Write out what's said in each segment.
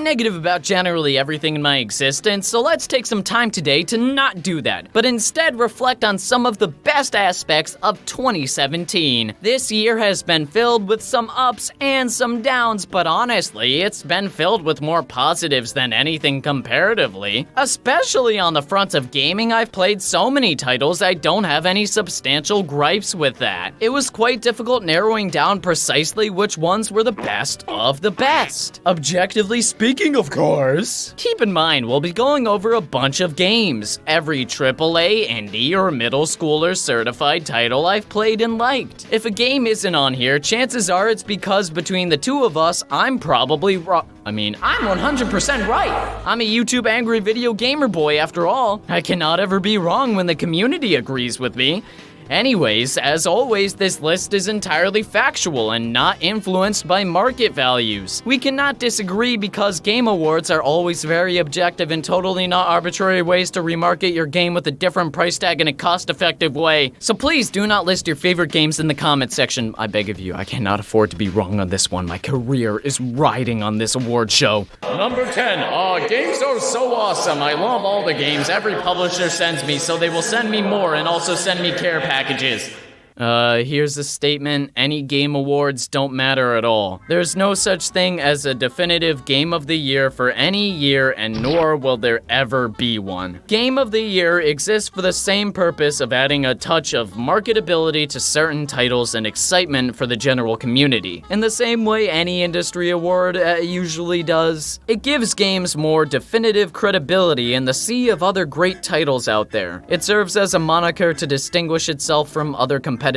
I'm negative about generally everything in my existence, so let's take some time today to not do that, but instead reflect on some of the best aspects of 2017. This year has been filled with some ups and some downs, but honestly, it's been filled with more positives than anything comparatively. Especially on the front of gaming, I've played so many titles I don't have any substantial gripes with that. It was quite difficult narrowing down precisely which ones were the best of the best. Objectively speaking, of course. Keep in mind, we'll be going over a bunch of games. Every AAA, indie, or middle schooler certified title I've played and liked. If a game isn't on here, chances are it's because between the two of us, I'm probably wrong. I'm 100% right. I'm a YouTube angry video gamer boy after all. I cannot ever be wrong when the community agrees with me. Anyways, as always, this list is entirely factual and not influenced by market values. We cannot disagree because game awards are always very objective and totally not arbitrary ways to remarket your game with a different price tag in a cost-effective way. So please do not list your favorite games in the comment section. I beg of you, I cannot afford to be wrong on this one. My career is riding on this award show. Number 10. Games are so awesome. I love all the games every publisher sends me, so they will send me more and also send me care packages. Here's a statement. Any game awards don't matter at all. There's no such thing as a definitive Game of the Year for any year, and nor will there ever be one. Game of the Year exists for the same purpose of adding a touch of marketability to certain titles and excitement for the general community. In the same way any industry award usually does. It gives games more definitive credibility in the sea of other great titles out there. It serves as a moniker to distinguish itself from other competitors.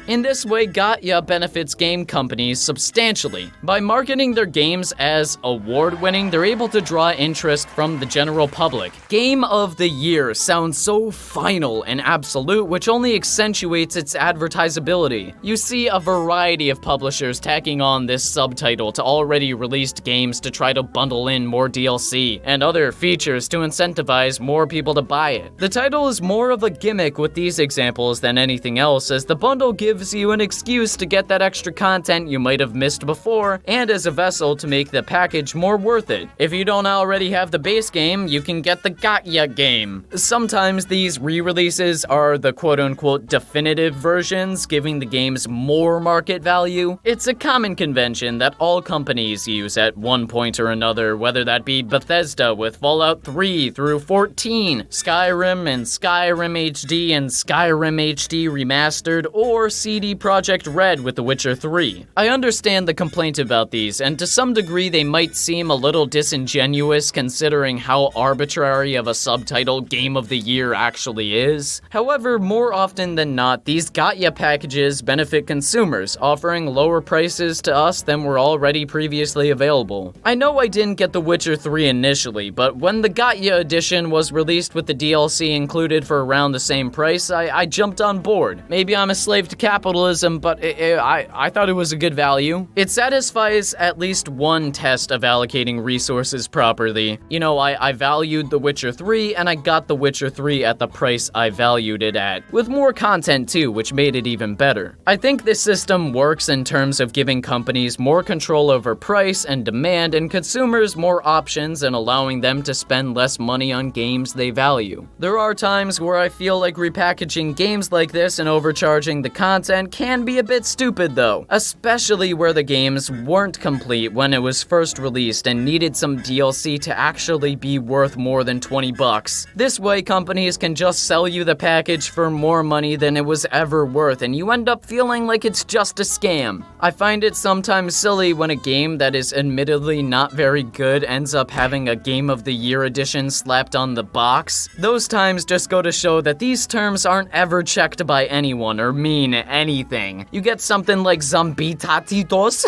In this way, Gacha benefits game companies substantially. By marketing their games as award-winning, they're able to draw interest from the general public. Game of the Year sounds so final and absolute, which only accentuates its advertisability. You see a variety of publishers tacking on this subtitle to already released games to try to bundle in more DLC and other features to incentivize more people to buy it. The title is more of a gimmick with these examples than anything else, as the bundle gives you an excuse to get that extra content you might have missed before, and as a vessel to make the package more worth it. If you don't already have the base game, you can get the Gacha game. Sometimes these re-releases are the quote-unquote definitive versions, giving the games more market value. It's a common convention that all companies use at one point or another, whether that be Bethesda with Fallout 3 through 14, Skyrim and Skyrim HD and Skyrim HD Remastered, or CD Projekt Red with The Witcher 3. I understand the complaint about these, and to some degree they might seem a little disingenuous considering how arbitrary of a subtitle Game of the Year actually is. However, more often than not, these Gacha packages benefit consumers, offering lower prices to us than were already previously available. I know I didn't get The Witcher 3 initially, but when the Gacha edition was released with the DLC included for around the same price, I jumped on board. Maybe I'm a slave to capitalism, but I thought it was a good value. It satisfies at least one test of allocating resources properly. You know, I valued The Witcher 3, and I got The Witcher 3 at the price I valued it at, with more content too, which made it even better. I think this system works in terms of giving companies more control over price and demand, and consumers more options and allowing them to spend less money on games they value. There are times where I feel like repackaging games like this and overcharging the content can be a bit stupid though, especially where the games weren't complete when it was first released and needed some DLC to actually be worth more than 20 bucks. This way companies can just sell you the package for more money than it was ever worth, and you end up feeling like it's just a scam. I find it sometimes silly when a game that is admittedly not very good ends up having a Game of the Year edition slapped on the box. Those times just go to show that these terms aren't ever checked by anyone or mean anything. You get something like Zombitatitos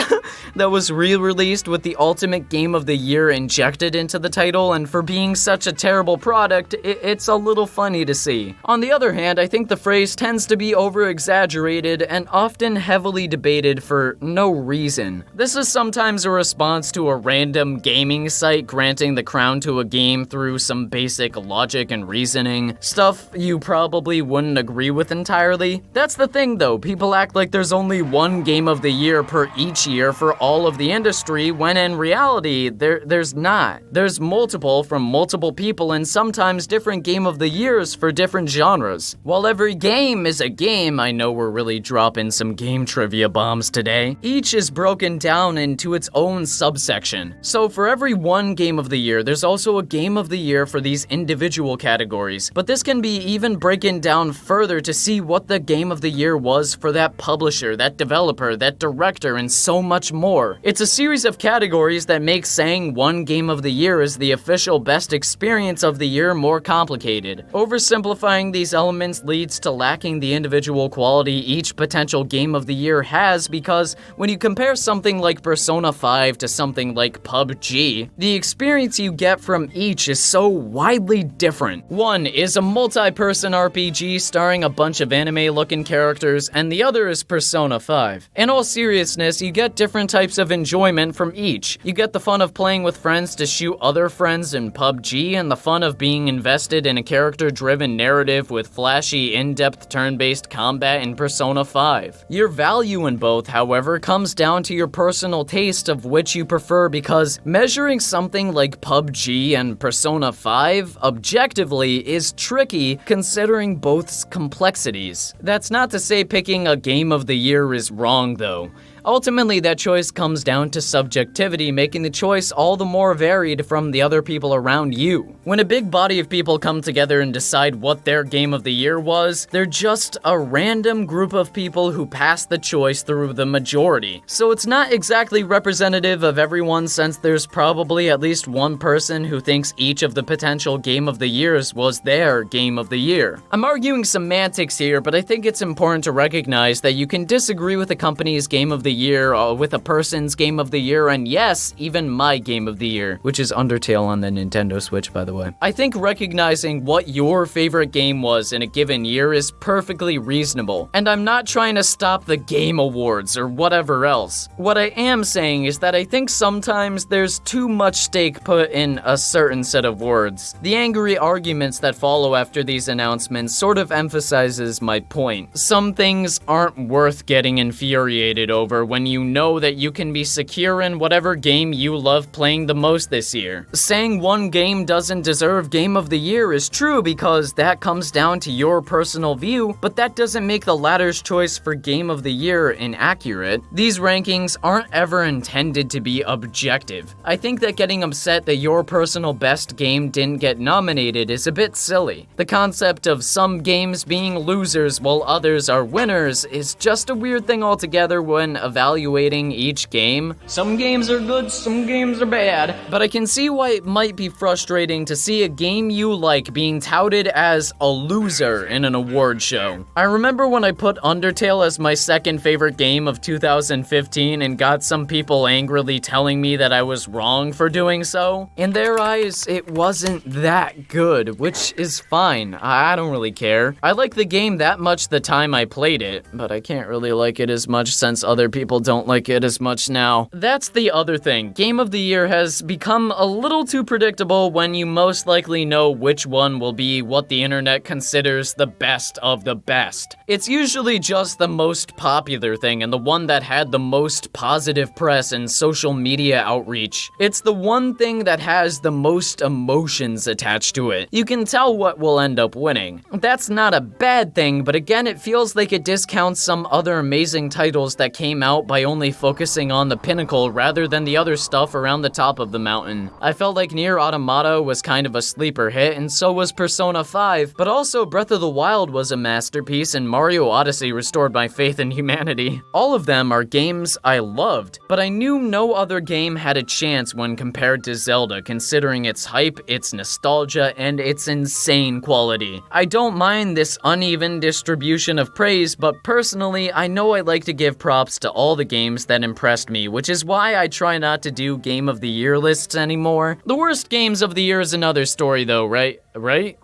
that was re-released with the ultimate Game of the Year injected into the title, and for being such a terrible product, it's a little funny to see. On the other hand, I think the phrase tends to be over-exaggerated and often heavily debated for no reason. This is sometimes a response to a random gaming site granting the crown to a game through some basic logic and reasoning, stuff you probably wouldn't agree with entirely. That's That's the thing though, people act like there's only one game of the year per each year for all of the industry, when in reality, there's not. There's multiple from multiple people and sometimes different game of the years for different genres. While every game is a game, I know we're really dropping some game trivia bombs today, each is broken down into its own subsection. So for every one game of the year, there's also a game of the year for these individual categories, but this can be even broken down further to see what the game of the year was for that publisher, that developer, that director, and so much more. It's a series of categories that make saying one game of the year is the official best experience of the year more complicated. Oversimplifying these elements leads to lacking the individual quality each potential game of the year has, because when you compare something like Persona 5 to something like PUBG, the experience you get from each is so widely different. One is a multi-person RPG starring a bunch of anime-looking characters, and the other is Persona 5. In all seriousness, you get different types of enjoyment from each. You get the fun of playing with friends to shoot other friends in PUBG, and the fun of being invested in a character-driven narrative with flashy, in-depth turn-based combat in Persona 5. Your value in both, however, comes down to your personal taste of which you prefer, because measuring something like PUBG and Persona 5 objectively is tricky considering both's complexities. That's not to say picking a game of the year is wrong though. Ultimately, that choice comes down to subjectivity, making the choice all the more varied from the other people around you. When a big body of people come together and decide what their game of the year was, they're just a random group of people who pass the choice through the majority. So it's not exactly representative of everyone, since there's probably at least one person who thinks each of the potential game of the years was their game of the year. I'm arguing semantics here, but I think it's important to recognize that you can disagree with a company's game of the year, with a person's game of the year, and yes, even my game of the year, which is Undertale on the Nintendo Switch, by the way. I think recognizing what your favorite game was in a given year is perfectly reasonable, and I'm not trying to stop the Game Awards or whatever else. What I am saying is that I think sometimes there's too much stake put in a certain set of words. The angry arguments that follow after these announcements sort of emphasizes my point. Some things aren't worth getting infuriated over when you know that you can be secure in whatever game you love playing the most this year. Saying one game doesn't deserve Game of the Year is true because that comes down to your personal view, but that doesn't make the latter's choice for Game of the Year inaccurate. These rankings aren't ever intended to be objective. I think that getting upset that your personal best game didn't get nominated is a bit silly. The concept of some games being losers while others are winners is just a weird thing altogether when evaluating each game. Some games are good, some games are bad, but I can see why it might be frustrating to see a game you like being touted as a loser in an award show. I remember when I put Undertale as my second favorite game of 2015 and got some people angrily telling me that I was wrong for doing so. In their eyes, it wasn't that good, which is fine. I don't really care. I like the game that much the time I played it, but I can't really like it as much since other people don't like it as much now. That's the other thing. Game of the Year has become a little too predictable when you most likely know which one will be what the internet considers the best of the best. It's usually just the most popular thing and the one that had the most positive press and social media outreach. It's the one thing that has the most emotions attached to it. You can tell what will end up winning. That's not a bad thing, but again, it feels like it discounts some other amazing titles that came out by only focusing on the pinnacle rather than the other stuff around the top of the mountain. I felt like Nier Automata was kind of a sleeper hit, and so was Persona 5, but also Breath of the Wild was a masterpiece, and Mario Odyssey restored my faith in humanity. All of them are games I loved, but I knew no other game had a chance when compared to Zelda, considering its hype, its nostalgia, and its insane quality. I don't mind this uneven distribution of praise, but personally, I know I like to give props to all the games that impressed me, which is why I try not to do Game of the Year lists anymore. The worst games of the year is another story though, right?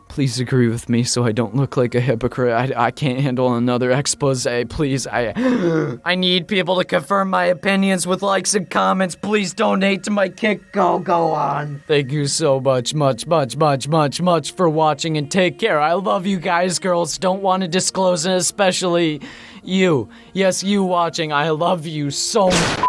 Please agree with me so I don't look like a hypocrite. I can't handle another expose, please. I need people to confirm my opinions with likes and comments. Please donate to my kick. Go on. Thank you so much for watching, and take care. I love you guys, girls. Don't want to disclose, and especially you. Yes, you watching. I love you so much.